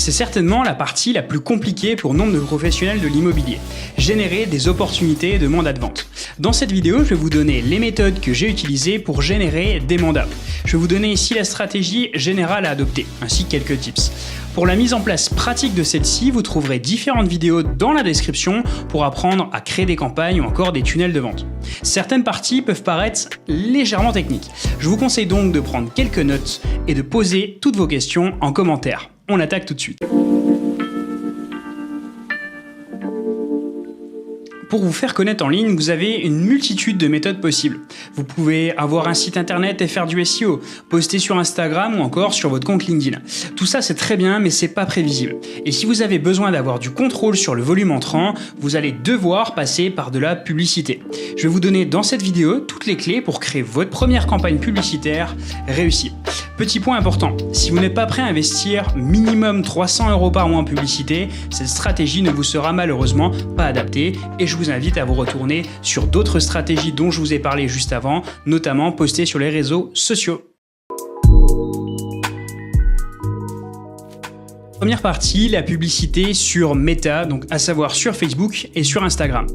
C'est certainement la partie la plus compliquée pour nombre de professionnels de l'immobilier, générer des opportunités de mandats de vente. Dans cette vidéo, je vais vous donner les méthodes que j'ai utilisées pour générer des mandats. Je vais vous donner ici la stratégie générale à adopter, ainsi que quelques tips. Pour la mise en place pratique de celle-ci, vous trouverez différentes vidéos dans la description pour apprendre à créer des campagnes ou encore des tunnels de vente. Certaines parties peuvent paraître légèrement techniques. Je vous conseille donc de prendre quelques notes et de poser toutes vos questions en commentaire. On attaque tout de suite. Pour vous faire connaître en ligne, vous avez une multitude de méthodes possibles. Vous pouvez avoir un site internet et faire du SEO, poster sur Instagram ou encore sur votre compte LinkedIn. Tout ça c'est très bien mais c'est pas prévisible. Et si vous avez besoin d'avoir du contrôle sur le volume entrant, vous allez devoir passer par de la publicité. Je vais vous donner dans cette vidéo toutes les clés pour créer votre première campagne publicitaire réussie. Petit point important, si vous n'êtes pas prêt à investir minimum 300 € par mois en publicité, cette stratégie ne vous sera malheureusement pas adaptée et je vous invite à vous retourner sur d'autres stratégies dont je vous ai parlé juste avant, notamment poster sur les réseaux sociaux. Première partie, la publicité sur Meta, donc à savoir sur Facebook et sur Instagram.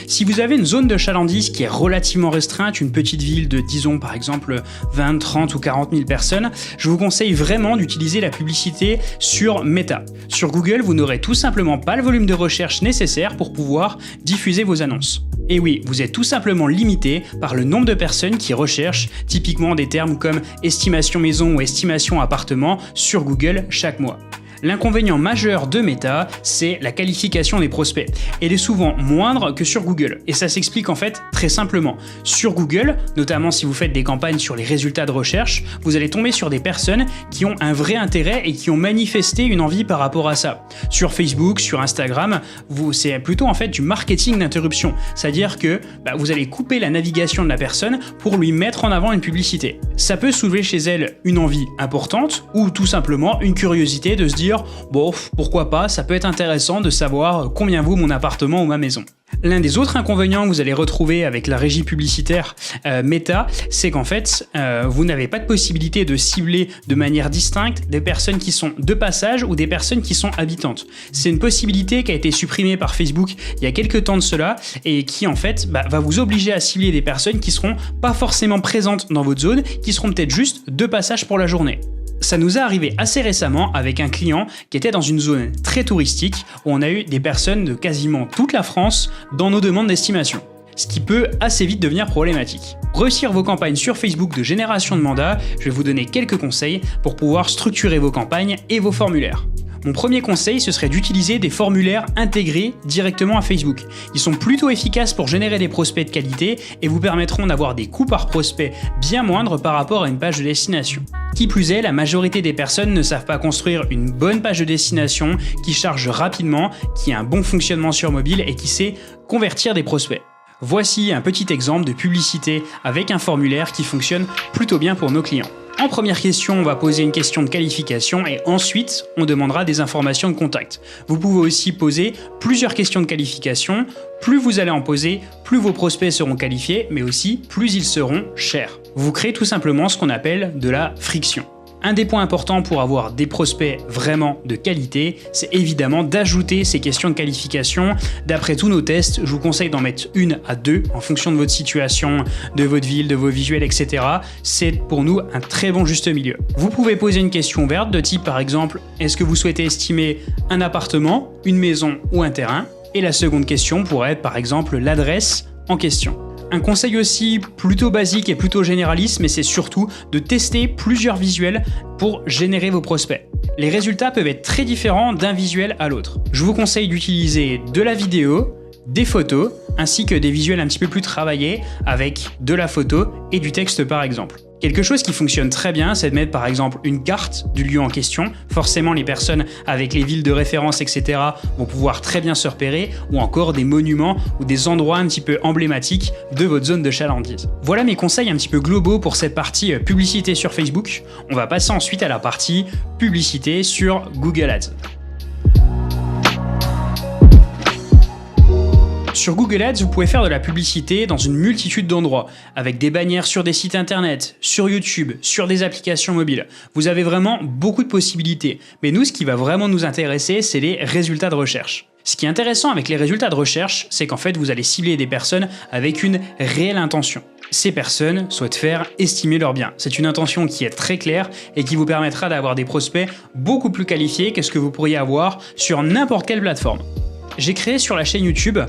Si vous avez une zone de chalandise qui est relativement restreinte, une petite ville de disons par exemple 20, 30 ou 40 000 personnes, je vous conseille vraiment d'utiliser la publicité sur Meta. Sur Google, vous n'aurez tout simplement pas le volume de recherche nécessaire pour pouvoir diffuser vos annonces. Et oui, vous êtes tout simplement limité par le nombre de personnes qui recherchent typiquement des termes comme estimation maison ou estimation appartement sur Google chaque mois. L'inconvénient majeur de Meta, c'est la qualification des prospects. Elle est souvent moindre que sur Google. Et ça s'explique en fait très simplement. Sur Google, notamment si vous faites des campagnes sur les résultats de recherche, vous allez tomber sur des personnes qui ont un vrai intérêt et qui ont manifesté une envie par rapport à ça. Sur Facebook, sur Instagram, c'est plutôt en fait du marketing d'interruption. C'est-à-dire que vous allez couper la navigation de la personne pour lui mettre en avant une publicité. Ça peut soulever chez elle une envie importante ou tout simplement une curiosité de se dire bon, pourquoi pas, ça peut être intéressant de savoir combien vaut mon appartement ou ma maison. L'un des autres inconvénients que vous allez retrouver avec la régie publicitaire Meta, c'est qu'en fait, vous n'avez pas de possibilité de cibler de manière distincte des personnes qui sont de passage ou des personnes qui sont habitantes. C'est une possibilité qui a été supprimée par Facebook il y a quelques temps de cela et qui en fait va vous obliger à cibler des personnes qui seront pas forcément présentes dans votre zone, qui seront peut-être juste de passage pour la journée. Ça nous est arrivé assez récemment avec un client qui était dans une zone très touristique où on a eu des personnes de quasiment toute la France dans nos demandes d'estimation. Ce qui peut assez vite devenir problématique. Réussir vos campagnes sur Facebook de génération de mandats, je vais vous donner quelques conseils pour pouvoir structurer vos campagnes et vos formulaires. Mon premier conseil, ce serait d'utiliser des formulaires intégrés directement à Facebook. Ils sont plutôt efficaces pour générer des prospects de qualité et vous permettront d'avoir des coûts par prospect bien moindres par rapport à une page de destination. Qui plus est, la majorité des personnes ne savent pas construire une bonne page de destination qui charge rapidement, qui a un bon fonctionnement sur mobile et qui sait convertir des prospects. Voici un petit exemple de publicité avec un formulaire qui fonctionne plutôt bien pour nos clients. En première question, on va poser une question de qualification et ensuite, on demandera des informations de contact. Vous pouvez aussi poser plusieurs questions de qualification. Plus vous allez en poser, plus vos prospects seront qualifiés, mais aussi plus ils seront chers. Vous créez tout simplement ce qu'on appelle de la friction. Un des points importants pour avoir des prospects vraiment de qualité, c'est évidemment d'ajouter ces questions de qualification. D'après tous nos tests, je vous conseille d'en mettre 1 à 2 en fonction de votre situation, de votre ville, de vos visuels, etc. C'est pour nous un très bon juste milieu. Vous pouvez poser une question ouverte de type par exemple, est-ce que vous souhaitez estimer un appartement, une maison ou un terrain? Et la seconde question pourrait être par exemple l'adresse en question. Un conseil aussi plutôt basique et plutôt généraliste, mais c'est surtout de tester plusieurs visuels pour générer vos prospects. Les résultats peuvent être très différents d'un visuel à l'autre. Je vous conseille d'utiliser de la vidéo, des photos, ainsi que des visuels un petit peu plus travaillés avec de la photo et du texte par exemple. Quelque chose qui fonctionne très bien, c'est de mettre par exemple une carte du lieu en question. Forcément, les personnes avec les villes de référence, etc. vont pouvoir très bien se repérer, ou encore des monuments ou des endroits un petit peu emblématiques de votre zone de chalandise. Voilà mes conseils un petit peu globaux pour cette partie publicité sur Facebook. On va passer ensuite à la partie publicité sur Google Ads. Sur Google Ads, vous pouvez faire de la publicité dans une multitude d'endroits, avec des bannières sur des sites internet, sur YouTube, sur des applications mobiles. Vous avez vraiment beaucoup de possibilités. Mais nous, ce qui va vraiment nous intéresser, c'est les résultats de recherche. Ce qui est intéressant avec les résultats de recherche, c'est qu'en fait, vous allez cibler des personnes avec une réelle intention. Ces personnes souhaitent faire estimer leurs biens. C'est une intention qui est très claire et qui vous permettra d'avoir des prospects beaucoup plus qualifiés que ce que vous pourriez avoir sur n'importe quelle plateforme. J'ai créé sur la chaîne YouTube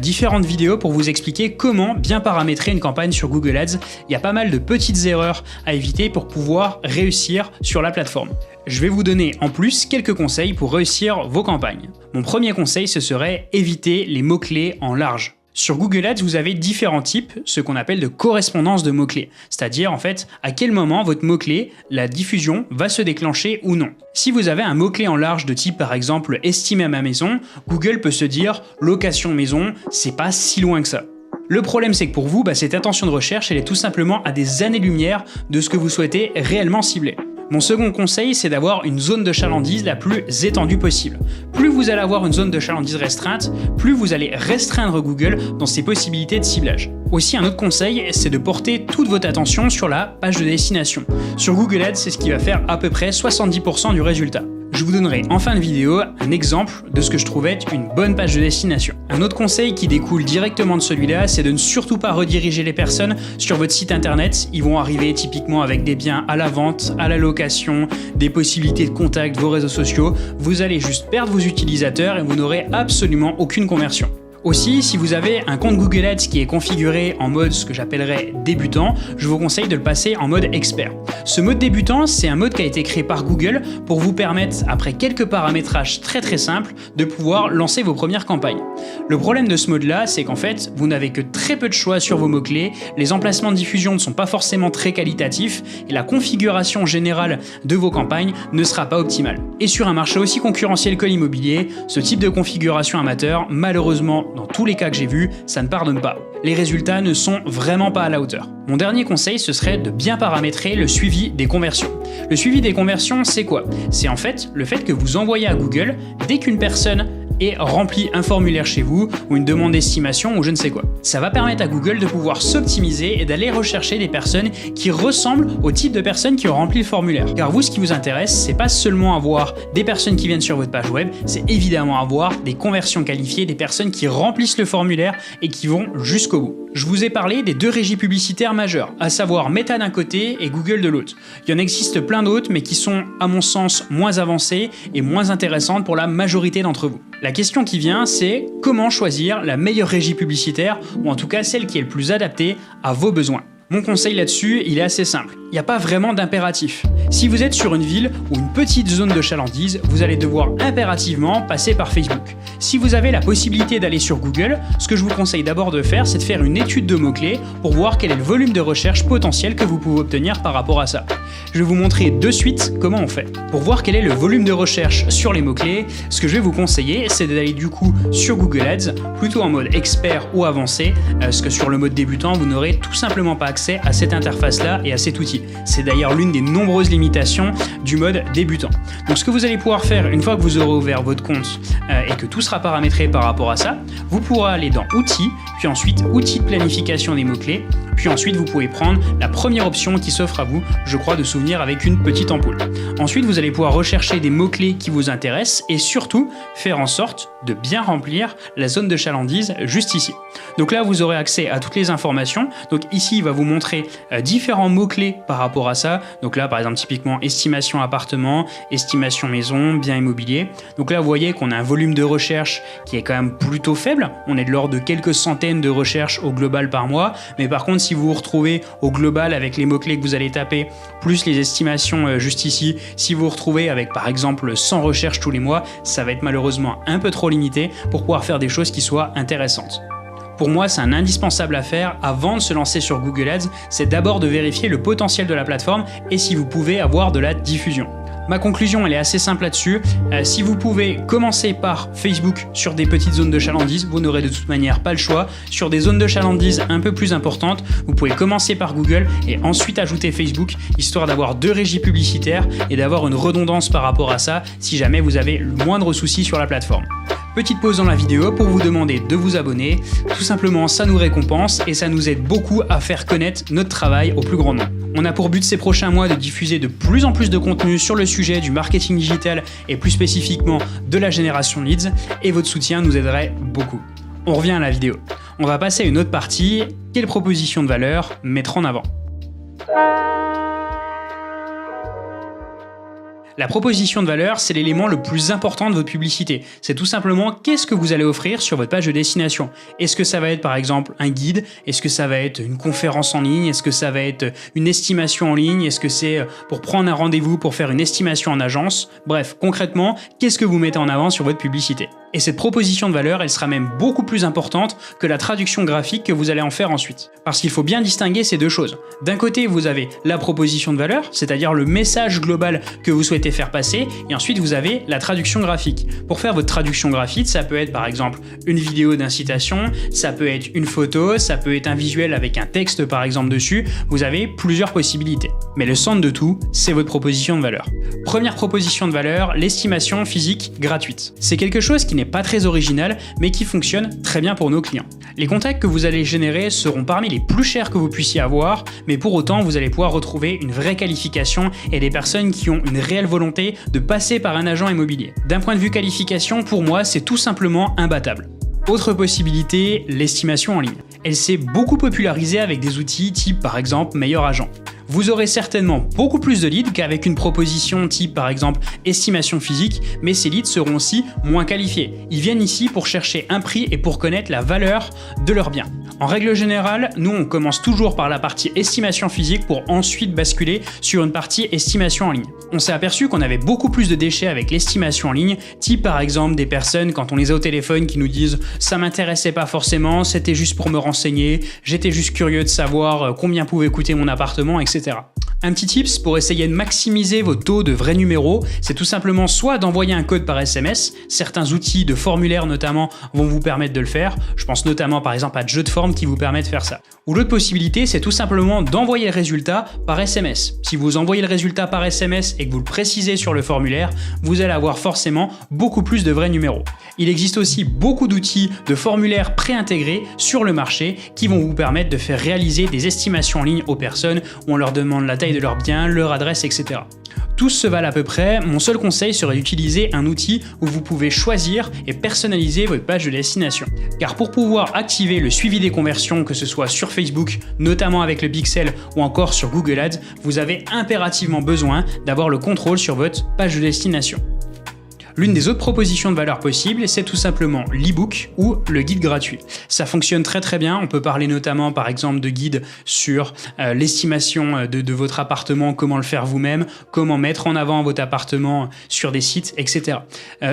différentes vidéos pour vous expliquer comment bien paramétrer une campagne sur Google Ads. Il y a pas mal de petites erreurs à éviter pour pouvoir réussir sur la plateforme. Je vais vous donner en plus quelques conseils pour réussir vos campagnes. Mon premier conseil, ce serait éviter les mots-clés en large. Sur Google Ads, vous avez différents types, ce qu'on appelle de correspondance de mots-clés. C'est-à-dire, en fait, à quel moment votre mot-clé, la diffusion, va se déclencher ou non. Si vous avez un mot-clé en large de type, par exemple, estimer ma maison, Google peut se dire location maison, c'est pas si loin que ça. Le problème, c'est que pour vous, cette intention de recherche, elle est tout simplement à des années-lumière de ce que vous souhaitez réellement cibler. Mon second conseil, c'est d'avoir une zone de chalandise la plus étendue possible. Plus vous allez avoir une zone de chalandise restreinte, plus vous allez restreindre Google dans ses possibilités de ciblage. Aussi, un autre conseil, c'est de porter toute votre attention sur la page de destination. Sur Google Ads, c'est ce qui va faire à peu près 70% du résultat. Je vous donnerai en fin de vidéo un exemple de ce que je trouve être une bonne page de destination. Un autre conseil qui découle directement de celui-là, c'est de ne surtout pas rediriger les personnes sur votre site internet. Ils vont arriver typiquement avec des biens à la vente, à la location, des possibilités de contact, vos réseaux sociaux. Vous allez juste perdre vos utilisateurs et vous n'aurez absolument aucune conversion. Aussi, si vous avez un compte Google Ads qui est configuré en mode ce que j'appellerais débutant, je vous conseille de le passer en mode expert. Ce mode débutant, c'est un mode qui a été créé par Google pour vous permettre, après quelques paramétrages très simples, de pouvoir lancer vos premières campagnes. Le problème de ce mode-là, c'est qu'en fait, vous n'avez que très peu de choix sur vos mots-clés, les emplacements de diffusion ne sont pas forcément très qualitatifs et la configuration générale de vos campagnes ne sera pas optimale. Et sur un marché aussi concurrentiel que l'immobilier, ce type de configuration amateur, malheureusement, dans tous les cas que j'ai vus, ça ne pardonne pas. Les résultats ne sont vraiment pas à la hauteur. Mon dernier conseil, ce serait de bien paramétrer le suivi des conversions. Le suivi des conversions, c'est quoi? C'est en fait le fait que vous envoyez à Google dès qu'une personne et remplit un formulaire chez vous ou une demande d'estimation ou je ne sais quoi. Ça va permettre à Google de pouvoir s'optimiser et d'aller rechercher des personnes qui ressemblent au type de personnes qui ont rempli le formulaire. Car vous, ce qui vous intéresse, c'est pas seulement avoir des personnes qui viennent sur votre page web, c'est évidemment avoir des conversions qualifiées, des personnes qui remplissent le formulaire et qui vont jusqu'au bout. Je vous ai parlé des deux régies publicitaires majeures, à savoir Meta d'un côté et Google de l'autre. Il y en existe plein d'autres, mais qui sont, à mon sens, moins avancées et moins intéressantes pour la majorité d'entre vous. La question qui vient, c'est comment choisir la meilleure régie publicitaire, ou en tout cas celle qui est le plus adaptée à vos besoins. Mon conseil là-dessus, il est assez simple. Il n'y a pas vraiment d'impératif. Si vous êtes sur une ville ou une petite zone de chalandise, vous allez devoir impérativement passer par Facebook. Si vous avez la possibilité d'aller sur Google, ce que je vous conseille d'abord de faire, c'est de faire une étude de mots-clés pour voir quel est le volume de recherche potentiel que vous pouvez obtenir par rapport à ça. Je vais vous montrer de suite comment on fait. Pour voir quel est le volume de recherche sur les mots-clés, ce que je vais vous conseiller, c'est d'aller du coup sur Google Ads, plutôt en mode expert ou avancé, parce que sur le mode débutant, vous n'aurez tout simplement pas accès à cette interface-là et à cet outil. C'est d'ailleurs l'une des nombreuses limitations du mode débutant. Donc ce que vous allez pouvoir faire une fois que vous aurez ouvert votre compte et que tout sera paramétré par rapport à ça, vous pourrez aller dans Outils, puis ensuite Outils de planification des mots-clés, puis ensuite vous pouvez prendre la première option qui s'offre à vous, je crois de souvenir avec une petite ampoule. Ensuite vous allez pouvoir rechercher des mots-clés qui vous intéressent et surtout faire en sorte de bien remplir la zone de chalandise juste ici. Donc là vous aurez accès à toutes les informations. Donc ici il va vous montrer différents mots-clés par rapport à ça. Donc là par exemple typiquement estimation appartement, estimation maison, bien immobilier. Donc là vous voyez qu'on a un volume de recherche qui est quand même plutôt faible. On est de l'ordre de quelques centaines de recherches au global par mois. Mais par contre si vous vous retrouvez au global avec les mots-clés que vous allez taper, plus les estimations juste ici, si vous vous retrouvez avec par exemple 100 recherches tous les mois, ça va être malheureusement un peu trop limité pour pouvoir faire des choses qui soient intéressantes. Pour moi, c'est un indispensable à faire avant de se lancer sur Google Ads, c'est d'abord de vérifier le potentiel de la plateforme et si vous pouvez avoir de la diffusion. Ma conclusion, elle est assez simple là-dessus. Si vous pouvez commencer par Facebook sur des petites zones de chalandise, vous n'aurez de toute manière pas le choix. Sur des zones de chalandise un peu plus importantes, vous pouvez commencer par Google et ensuite ajouter Facebook, histoire d'avoir deux régies publicitaires et d'avoir une redondance par rapport à ça si jamais vous avez le moindre souci sur la plateforme. Petite pause dans la vidéo pour vous demander de vous abonner. Tout simplement, ça nous récompense et ça nous aide beaucoup à faire connaître notre travail au plus grand nombre. On a pour but ces prochains mois de diffuser de plus en plus de contenu sur le sujet du marketing digital et plus spécifiquement de la génération de leads et votre soutien nous aiderait beaucoup. On revient à la vidéo. On va passer à une autre partie, quelle proposition de valeur mettre en avant. La proposition de valeur, c'est l'élément le plus important de votre publicité. C'est tout simplement qu'est-ce que vous allez offrir sur votre page de destination. Est-ce que ça va être par exemple un guide? Est-ce que ça va être une conférence en ligne? Est-ce que ça va être une estimation en ligne? Est-ce que c'est pour prendre un rendez-vous pour faire une estimation en agence? Bref, concrètement, qu'est-ce que vous mettez en avant sur votre publicité? Et cette proposition de valeur, elle sera même beaucoup plus importante que la traduction graphique que vous allez en faire ensuite. Parce qu'il faut bien distinguer ces deux choses. D'un côté, vous avez la proposition de valeur, c'est-à-dire le message global que vous souhaitez faire passer, et ensuite vous avez la traduction graphique. Pour faire votre traduction graphique, ça peut être par exemple une vidéo d'incitation, ça peut être une photo, ça peut être un visuel avec un texte par exemple dessus, vous avez plusieurs possibilités. Mais le centre de tout, c'est votre proposition de valeur. Première proposition de valeur, l'estimation physique gratuite. C'est quelque chose qui n'est pas très original, mais qui fonctionne très bien pour nos clients. Les contacts que vous allez générer seront parmi les plus chers que vous puissiez avoir, mais pour autant, vous allez pouvoir retrouver une vraie qualification et des personnes qui ont une réelle volonté de passer par un agent immobilier. D'un point de vue qualification, pour moi, c'est tout simplement imbattable. Autre possibilité, l'estimation en ligne. Elle s'est beaucoup popularisée avec des outils type par exemple Meilleur Agent. Vous aurez certainement beaucoup plus de leads qu'avec une proposition type par exemple estimation physique, mais ces leads seront aussi moins qualifiés. Ils viennent ici pour chercher un prix et pour connaître la valeur de leurs biens. En règle générale, nous on commence toujours par la partie estimation physique pour ensuite basculer sur une partie estimation en ligne. On s'est aperçu qu'on avait beaucoup plus de déchets avec l'estimation en ligne, type par exemple des personnes quand on les a au téléphone qui nous disent « ça m'intéressait pas forcément, c'était juste pour me renseigner, j'étais juste curieux de savoir combien pouvait coûter mon appartement, etc. » Un petit tips pour essayer de maximiser vos taux de vrais numéros, c'est tout simplement soit d'envoyer un code par SMS, certains outils de formulaire notamment vont vous permettre de le faire, je pense notamment par exemple à Jeu de forme qui vous permet de faire ça. Ou l'autre possibilité, c'est tout simplement d'envoyer le résultat par SMS. Si vous envoyez le résultat par SMS et que vous le précisez sur le formulaire, vous allez avoir forcément beaucoup plus de vrais numéros. Il existe aussi beaucoup d'outils de formulaires préintégrés sur le marché qui vont vous permettre de faire réaliser des estimations en ligne aux personnes où on leur demande la taille de leurs biens, leur adresse, etc. Tous se valent à peu près, mon seul conseil serait d'utiliser un outil où vous pouvez choisir et personnaliser votre page de destination. Car pour pouvoir activer le suivi des conversions, que ce soit sur Facebook, notamment avec le Pixel ou encore sur Google Ads, vous avez impérativement besoin d'avoir le contrôle sur votre page de destination. L'une des autres propositions de valeur possibles, c'est tout simplement l'e-book ou le guide gratuit. Ça fonctionne très très bien, on peut parler notamment par exemple de guides sur l'estimation de votre appartement, comment le faire vous-même, comment mettre en avant votre appartement sur des sites, etc.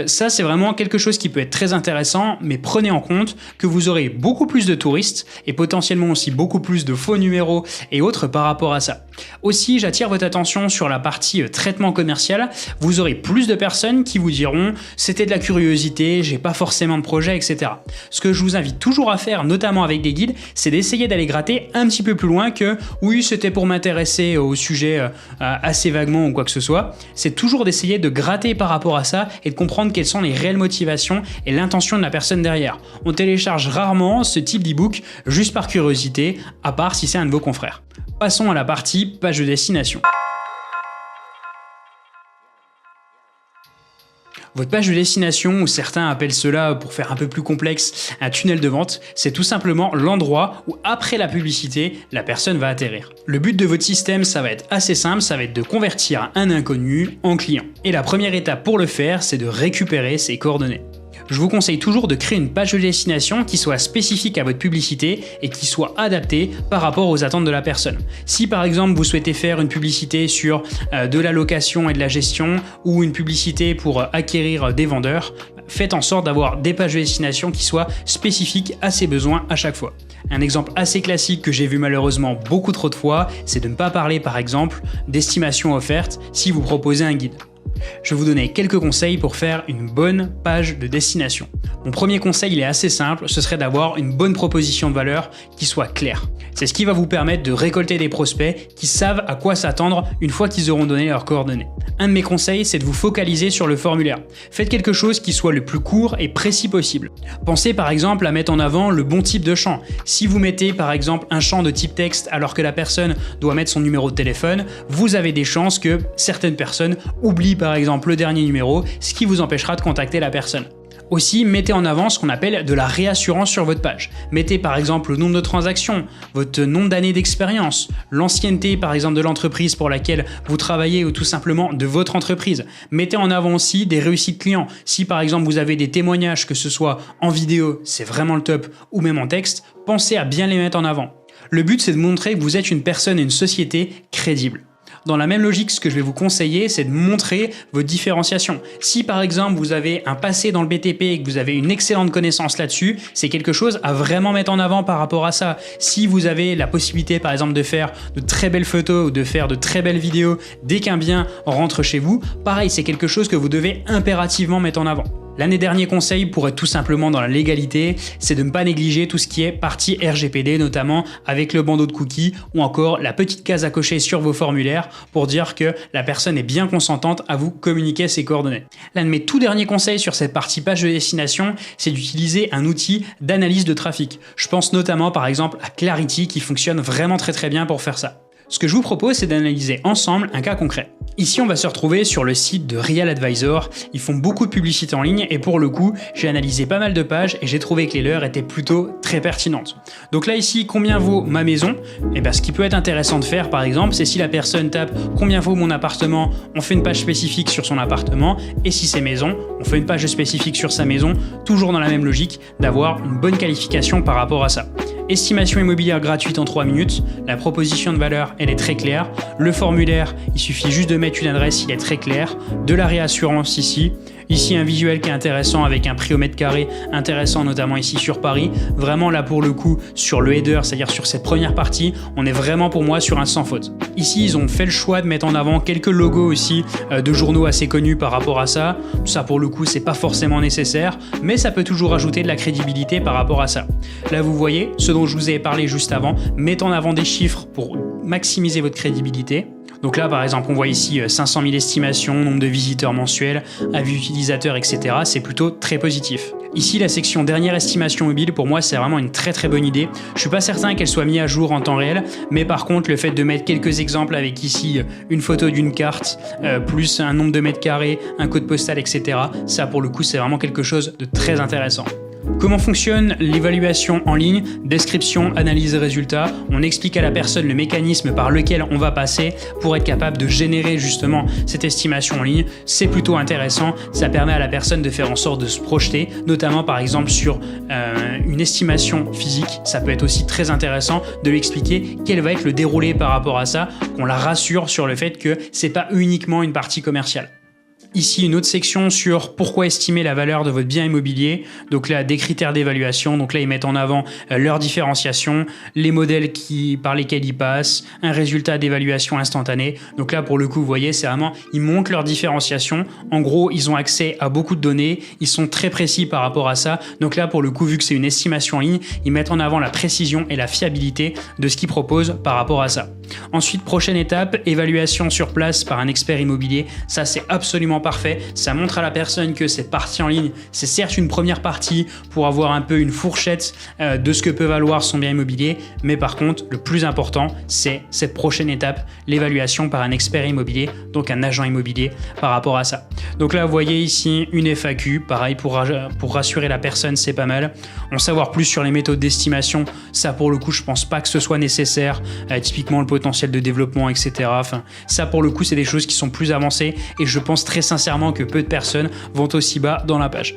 Ça c'est vraiment quelque chose qui peut être très intéressant, mais prenez en compte que vous aurez beaucoup plus de touristes et potentiellement aussi beaucoup plus de faux numéros et autres par rapport à ça. Aussi, j'attire votre attention sur la partie traitement commercial, vous aurez plus de personnes qui vous diront c'était de la curiosité, j'ai pas forcément de projet, etc. Ce que je vous invite toujours à faire, notamment avec des guides, c'est d'essayer d'aller gratter un petit peu plus loin que oui, c'était pour m'intéresser au sujet assez vaguement ou quoi que ce soit. C'est toujours d'essayer de gratter par rapport à ça et de comprendre quelles sont les réelles motivations et l'intention de la personne derrière. On télécharge rarement ce type d'e-book juste par curiosité, à part si c'est un de vos confrères. Passons à la partie page de destination. Votre page de destination, ou certains appellent cela, pour faire un peu plus complexe, un tunnel de vente, c'est tout simplement l'endroit où, après la publicité, la personne va atterrir. Le but de votre système, ça va être assez simple, ça va être de convertir un inconnu en client. Et la première étape pour le faire, c'est de récupérer ses coordonnées. Je vous conseille toujours de créer une page de destination qui soit spécifique à votre publicité et qui soit adaptée par rapport aux attentes de la personne. Si par exemple vous souhaitez faire une publicité sur de la location et de la gestion ou une publicité pour acquérir des vendeurs, faites en sorte d'avoir des pages de destination qui soient spécifiques à ses besoins à chaque fois. Un exemple assez classique que j'ai vu malheureusement beaucoup trop de fois, c'est de ne pas parler par exemple d'estimation offerte si vous proposez un guide. Je vais vous donner quelques conseils pour faire une bonne page de destination. Mon premier conseil, il est assez simple, ce serait d'avoir une bonne proposition de valeur qui soit claire. C'est ce qui va vous permettre de récolter des prospects qui savent à quoi s'attendre une fois qu'ils auront donné leurs coordonnées. Un de mes conseils, c'est de vous focaliser sur le formulaire. Faites quelque chose qui soit le plus court et précis possible. Pensez par exemple à mettre en avant le bon type de champ. Si vous mettez par exemple un champ de type texte alors que la personne doit mettre son numéro de téléphone, vous avez des chances que certaines personnes oublient par exemple le dernier numéro, ce qui vous empêchera de contacter la personne. Aussi, mettez en avant ce qu'on appelle de la réassurance sur votre page. Mettez par exemple le nombre de transactions, votre nombre d'années d'expérience, l'ancienneté par exemple de l'entreprise pour laquelle vous travaillez ou tout simplement de votre entreprise. Mettez en avant aussi des réussites clients. Si par exemple vous avez des témoignages, que ce soit en vidéo, c'est vraiment le top, ou même en texte, pensez à bien les mettre en avant. Le but, c'est de montrer que vous êtes une personne et une société crédible. Dans la même logique, ce que je vais vous conseiller, c'est de montrer votre différenciation. Si par exemple vous avez un passé dans le BTP et que vous avez une excellente connaissance là-dessus, c'est quelque chose à vraiment mettre en avant par rapport à ça. Si vous avez la possibilité par exemple de faire de très belles photos ou de faire de très belles vidéos dès qu'un bien rentre chez vous, pareil, c'est quelque chose que vous devez impérativement mettre en avant. L'un des derniers conseils pour être tout simplement dans la légalité, c'est de ne pas négliger tout ce qui est partie RGPD, notamment avec le bandeau de cookies ou encore la petite case à cocher sur vos formulaires pour dire que la personne est bien consentante à vous communiquer ses coordonnées. L'un de mes tout derniers conseils sur cette partie page de destination, c'est d'utiliser un outil d'analyse de trafic. Je pense notamment par exemple à Clarity qui fonctionne vraiment très bien pour faire ça. Ce que je vous propose, c'est d'analyser ensemble un cas concret. Ici, on va se retrouver sur le site de Real Advisor. Ils font beaucoup de publicité en ligne et pour le coup, j'ai analysé pas mal de pages et j'ai trouvé que les leurs étaient plutôt très pertinentes. Donc là, ici, combien vaut ma maison? Et bien, ce qui peut être intéressant de faire, par exemple, c'est si la personne tape combien vaut mon appartement, on fait une page spécifique sur son appartement et si c'est maison, on fait une page spécifique sur sa maison, toujours dans la même logique d'avoir une bonne qualification par rapport à ça. Estimation immobilière gratuite en 3 minutes, la proposition de valeur elle est très claire, le formulaire il suffit juste de mettre une adresse, il est très clair, de la réassurance ici un visuel qui est intéressant avec un prix au mètre carré intéressant notamment ici sur Paris, vraiment là pour le coup sur le header, c'est-à-dire sur cette première partie, on est vraiment pour moi sur un sans faute. Ici ils ont fait le choix de mettre en avant quelques logos aussi de journaux assez connus par rapport à ça, pour le coup c'est pas forcément nécessaire, mais ça peut toujours ajouter de la crédibilité par rapport à ça. Là vous voyez, ce dont je vous ai parlé juste avant, mettre en avant des chiffres pour maximiser votre crédibilité. Donc là, par exemple, on voit ici 500 000 estimations, nombre de visiteurs mensuels, avis utilisateurs, etc. C'est plutôt très positif. Ici, la section dernière estimation mobile, pour moi, c'est vraiment une très bonne idée. Je suis pas certain qu'elle soit mise à jour en temps réel, mais par contre, le fait de mettre quelques exemples avec ici une photo d'une carte, plus un nombre de mètres carrés, un code postal, etc. Ça, pour le coup, c'est vraiment quelque chose de très intéressant. Comment fonctionne l'évaluation en ligne? Description, analyse et résultats. On explique à la personne le mécanisme par lequel on va passer pour être capable de générer justement cette estimation en ligne. C'est plutôt intéressant. Ça permet à la personne de faire en sorte de se projeter, notamment par exemple sur une estimation physique. Ça peut être aussi très intéressant de lui expliquer quel va être le déroulé par rapport à ça, qu'on la rassure sur le fait que c'est pas uniquement une partie commerciale. Ici, une autre section sur pourquoi estimer la valeur de votre bien immobilier. Donc là, des critères d'évaluation. Donc là, ils mettent en avant leur différenciation, les modèles par lesquels ils passent, un résultat d'évaluation instantané. Donc là, pour le coup, vous voyez, c'est vraiment, ils montrent leur différenciation. En gros, ils ont accès à beaucoup de données. Ils sont très précis par rapport à ça. Donc là, pour le coup, vu que c'est une estimation en ligne, ils mettent en avant la précision et la fiabilité de ce qu'ils proposent par rapport à ça. Ensuite, prochaine étape, évaluation sur place par un expert immobilier. Ça, c'est absolument parfait. Ça montre à la personne que cette partie en ligne, c'est certes une première partie pour avoir un peu une fourchette de ce que peut valoir son bien immobilier, mais par contre, le plus important, c'est cette prochaine étape, l'évaluation par un expert immobilier, donc un agent immobilier par rapport à ça. Donc là, vous voyez ici une FAQ, pareil, pour rassurer la personne, c'est pas mal. En savoir plus sur les méthodes d'estimation, ça pour le coup, je pense pas que ce soit nécessaire. Typiquement, le potentiel de développement, etc. Enfin, ça pour le coup, c'est des choses qui sont plus avancées et je pense très sincèrement que peu de personnes vont aussi bas dans la page.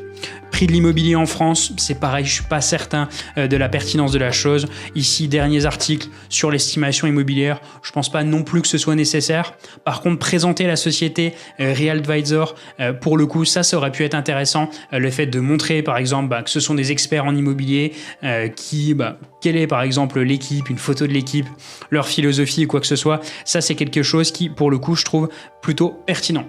Prix de l'immobilier en France, c'est pareil, je suis pas certain de la pertinence de la chose. Ici, derniers articles sur l'estimation immobilière, je pense pas non plus que ce soit nécessaire. Par contre, présenter la société Real Advisor, pour le coup, ça aurait pu être intéressant. Le fait de montrer, par exemple, que ce sont des experts en immobilier, quelle est, par exemple, l'équipe, une photo de l'équipe, leur philosophie ou quoi que ce soit. Ça, c'est quelque chose qui, pour le coup, je trouve plutôt pertinent.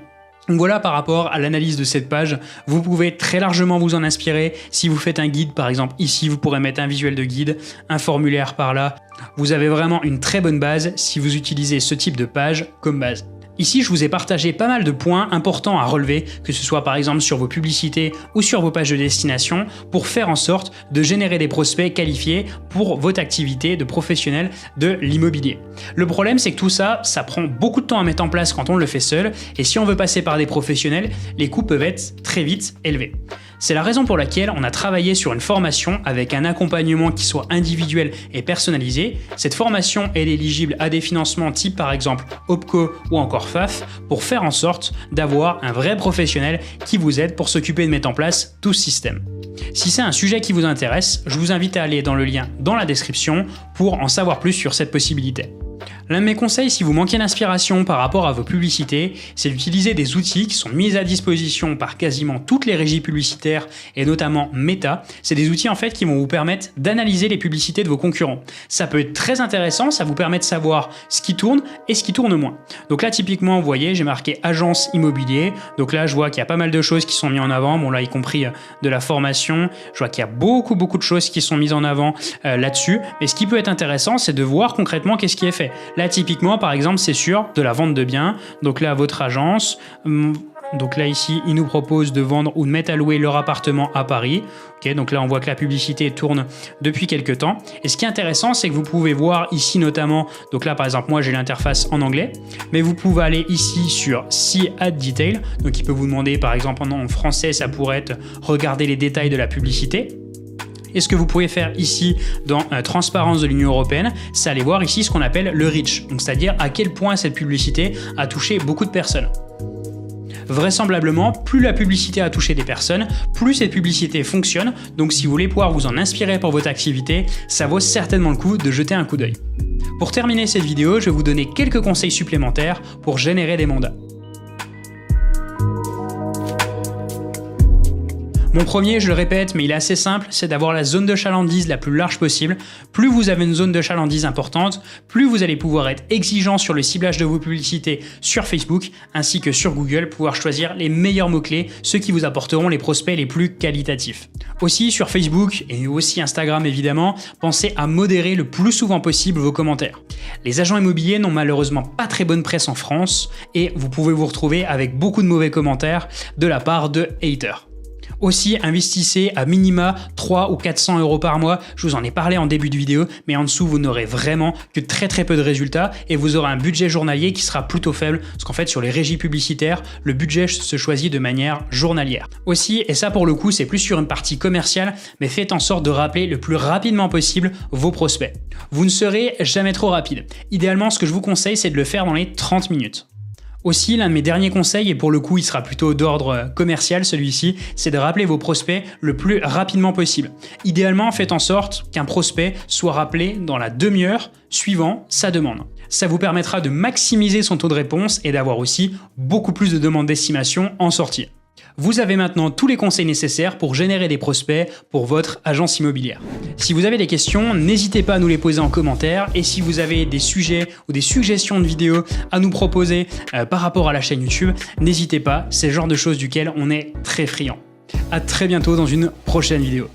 Donc voilà par rapport à l'analyse de cette page, vous pouvez très largement vous en inspirer. Si vous faites un guide par exemple ici, vous pourrez mettre un visuel de guide, un formulaire par là. Vous avez vraiment une très bonne base si vous utilisez ce type de page comme base. Ici, je vous ai partagé pas mal de points importants à relever, que ce soit par exemple sur vos publicités ou sur vos pages de destination, pour faire en sorte de générer des prospects qualifiés pour votre activité de professionnel de l'immobilier. Le problème, c'est que tout ça, ça prend beaucoup de temps à mettre en place quand on le fait seul, et si on veut passer par des professionnels, les coûts peuvent être très vite élevés. C'est la raison pour laquelle on a travaillé sur une formation avec un accompagnement qui soit individuel et personnalisé. Cette formation est éligible à des financements type par exemple OPCO ou encore FAF pour faire en sorte d'avoir un vrai professionnel qui vous aide pour s'occuper de mettre en place tout ce système. Si c'est un sujet qui vous intéresse, je vous invite à aller dans le lien dans la description pour en savoir plus sur cette possibilité. L'un de mes conseils si vous manquez d'inspiration par rapport à vos publicités, c'est d'utiliser des outils qui sont mis à disposition par quasiment toutes les régies publicitaires et notamment Meta. C'est des outils en fait qui vont vous permettre d'analyser les publicités de vos concurrents. Ça peut être très intéressant, ça vous permet de savoir ce qui tourne et ce qui tourne moins. Donc là typiquement vous voyez j'ai marqué agence immobilier, donc là je vois qu'il y a pas mal de choses qui sont mises en avant, bon là y compris de la formation, je vois qu'il y a beaucoup de choses qui sont mises en avant là-dessus, mais ce qui peut être intéressant c'est de voir concrètement qu'est-ce qui est fait. Là, typiquement, par exemple, c'est sur de la vente de biens. Donc là, votre agence, donc là, ici, il nous propose de vendre ou de mettre à louer leur appartement à Paris. Okay, donc là, on voit que la publicité tourne depuis quelques temps. Et ce qui est intéressant, c'est que vous pouvez voir ici notamment, donc là, par exemple, moi, j'ai l'interface en anglais, mais vous pouvez aller ici sur See Ad Detail. Donc, il peut vous demander, par exemple, en français, ça pourrait être regarder les détails de la publicité. Et ce que vous pouvez faire ici dans Transparence de l'Union Européenne, c'est aller voir ici ce qu'on appelle le reach, donc c'est-à-dire à quel point cette publicité a touché beaucoup de personnes. Vraisemblablement, plus la publicité a touché des personnes, plus cette publicité fonctionne, donc si vous voulez pouvoir vous en inspirer pour votre activité, ça vaut certainement le coup de jeter un coup d'œil. Pour terminer cette vidéo, je vais vous donner quelques conseils supplémentaires pour générer des mandats. Mon premier, je le répète, mais il est assez simple, c'est d'avoir la zone de chalandise la plus large possible. Plus vous avez une zone de chalandise importante, plus vous allez pouvoir être exigeant sur le ciblage de vos publicités sur Facebook ainsi que sur Google, pouvoir choisir les meilleurs mots-clés, ceux qui vous apporteront les prospects les plus qualitatifs. Aussi sur Facebook et aussi Instagram évidemment, pensez à modérer le plus souvent possible vos commentaires. Les agents immobiliers n'ont malheureusement pas très bonne presse en France et vous pouvez vous retrouver avec beaucoup de mauvais commentaires de la part de haters. Aussi, investissez à minima 300 ou 400 € par mois. Je vous en ai parlé en début de vidéo, mais en dessous, vous n'aurez vraiment que très peu de résultats et vous aurez un budget journalier qui sera plutôt faible parce qu'en fait, sur les régies publicitaires, le budget se choisit de manière journalière. Aussi, et ça pour le coup, c'est plus sur une partie commerciale, mais faites en sorte de rappeler le plus rapidement possible vos prospects. Vous ne serez jamais trop rapide. Idéalement, ce que je vous conseille, c'est de le faire dans les 30 minutes. Aussi, l'un de mes derniers conseils, et pour le coup il sera plutôt d'ordre commercial celui-ci, c'est de rappeler vos prospects le plus rapidement possible. Idéalement, faites en sorte qu'un prospect soit rappelé dans la demi-heure suivant sa demande. Ça vous permettra de maximiser son taux de réponse et d'avoir aussi beaucoup plus de demandes d'estimation en sortie. Vous avez maintenant tous les conseils nécessaires pour générer des prospects pour votre agence immobilière. Si vous avez des questions, n'hésitez pas à nous les poser en commentaire et si vous avez des sujets ou des suggestions de vidéos à nous proposer par rapport à la chaîne YouTube, n'hésitez pas, c'est le genre de choses duquel on est très friand. À très bientôt dans une prochaine vidéo.